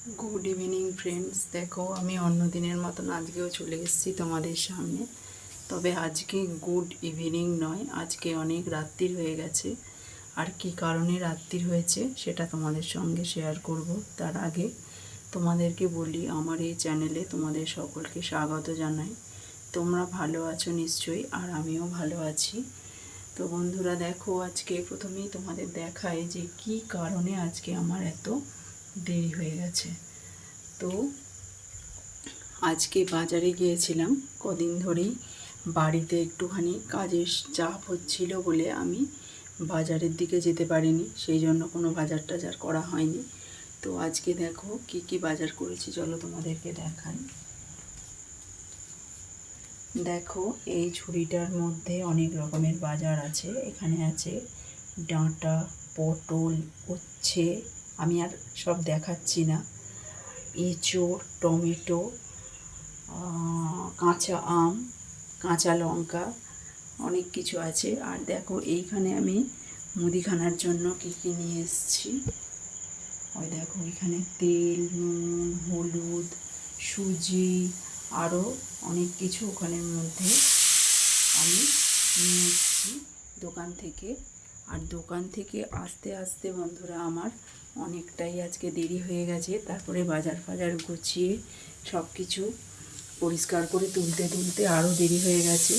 Good evening friends. দেখো, আমি অন্য দিনের মতন আজকেও চলে এসেছি তোমাদের সামনে। তবে আজকে গুড ইভিনিং নয়, আজকে অনেক রাত্রির হয়ে গেছে। আর কি কারণে রাত্রির হয়েছে সেটা তোমাদের সঙ্গে শেয়ার করব। তার আগে তোমাদেরকে বলি, আমার এই চ্যানেলে তোমাদের সকলকে স্বাগত জানাই। তোমরা ভালো আছো নিশ্চয়ই, আর আমিও ভালো আছি। তো বন্ধুরা দেখো, আজকে প্রথমেই তোমাদের দেখায় যে কি কারণে আজকে আমার এত দেরি হয়ে গেছে। তো আজকে বাজারে গিয়েছিলাম। কদিন ধরেই বাড়িতে একটুখানি কাজের চাপ হচ্ছিল বলে আমি বাজারের দিকে যেতে পারিনি, সেই জন্য কোনো বাজার টাজার করা হয়নি। তো আজকে দেখো কি কি বাজার করেছি, চলো তোমাদেরকে দেখাই। দেখো, এই ঝুড়িটার মধ্যে অনেক রকমের বাজার আছে। এখানে আছে ডাঁটা, পটল, উচ্ছে, আমি আর সব দেখাচ্ছি না, এঁচোড়, টমেটো, কাঁচা আম, কাঁচা লঙ্কা, অনেক কিছু আছে। আর দেখো এইখানে আমি মুদিখানার জন্য কী কী নিয়ে এসেছি। ওই দেখো, এখানে তেল, নুন, হলুদ, সুজি, আরও অনেক কিছু ওখানের মধ্যে আমি নিয়ে এসেছি দোকান থেকে। আর দোকান থেকে আসতে আসতে বন্ধুরা আমার অনেকটাই আজকে দেরি হয়ে গেছে। তারপরে বাজার ফাজার গুছিয়ে সব কিছু পরিষ্কার করে তুলতে আরও দেরি হয়ে গেছে।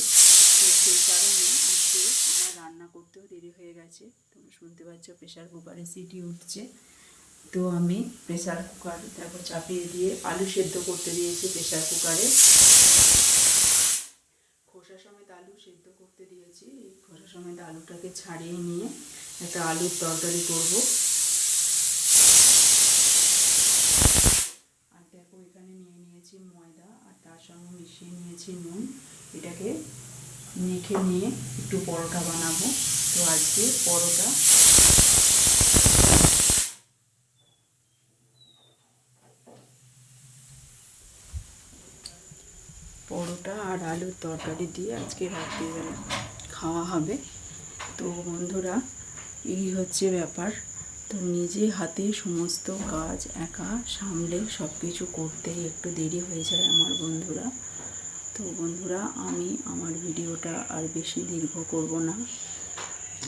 তো সেই কারণে আজকে আমার রান্না করতেও দেরি হয়ে গেছে। তোমরা শুনতে পাচ্ছ প্রেশার কুকারে সিটি উঠছে। তো আমি প্রেশার কুকার তারপর চাপিয়ে দিয়ে আলু সেদ্ধ করতে দিয়েছি প্রেশার কুকারে। খোসা সমেত আলু সেদ্ধ করতে দিয়েছি। এই খোসা সমেত আলুটাকে ছাড়িয়ে নিয়ে একটা আলুর তরকারি করব। আর দেখো, এখানে নিয়ে নিয়েছি ময়দা, আর তার সঙ্গে মিশিয়ে নিয়েছি নুন। এটাকে মেখে নিয়ে একটু পরোটা বানাবো। তো আজকে পরোটা আর আলুর তরকারি দিয়ে আজকে রাত্রিবেলা খাওয়া হবে। তো বন্ধুরা, এই হচ্ছে ব্যাপার। তো নিজে হাতে সমস্ত কাজ একা সামলে সব কিছু করতেই একটু দেরি হয়ে যায় আমার বন্ধুরা। তো বন্ধুরা, আমি আমার ভিডিওটা আর বেশি দীর্ঘ করব না,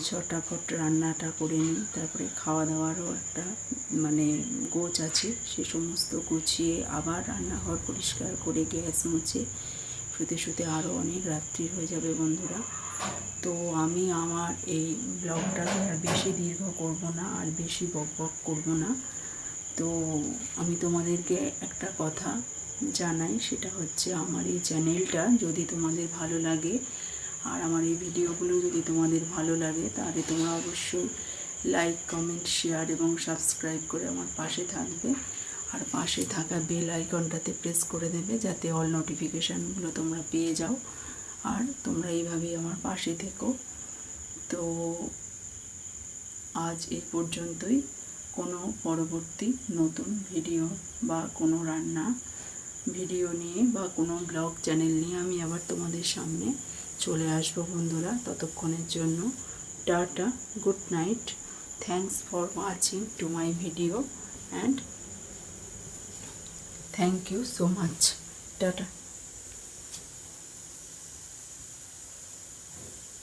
ছটাফট রান্নাটা করে নিই। তারপরে খাওয়া দাওয়ারও একটা গোছ আছে, সে সমস্ত গুছিয়ে আবার রান্নাঘর পরিষ্কার করে গ্যাস মুছে শুতে আরও অনেক রাত্রি হয়ে যাবে বন্ধুরা। তো আমি আমার এই ব্লগটাকে আর বেশি দীর্ঘ করব না, আর বেশি বকবক করব না। তো আমি তোমাদেরকে একটা কথা জানাই, সেটা হচ্ছে আমার এই চ্যানেলটা যদি তোমাদের ভালো লাগে, আর আমার এই ভিডিওগুলো যদি তোমাদের ভালো লাগে, তাহলে তোমরা অবশ্যই লাইক, কমেন্ট, শেয়ার এবং সাবস্ক্রাইব করে আমার পাশে থাকবে। আর পাশে থাকা বেল আইকনটাতে প্রেস করে দেবে, যাতে অল নোটিফিকেশানগুলো তোমরা পেয়ে যাও। আর তোমরা এইভাবেই আমার পাশে থেকো। তো আজ এই পর্যন্তই। কোনো পরবর্তী নতুন ভিডিও বা কোনো রান্না ভিডিও নিয়ে বা কোনো ব্লগ চ্যানেল নিয়ে আমি আবার তোমাদের সামনে চলে আসবো বন্ধুরা। ততক্ষণের জন্য টাটা, good night, thanks for watching to my video and thank you so much. Tata.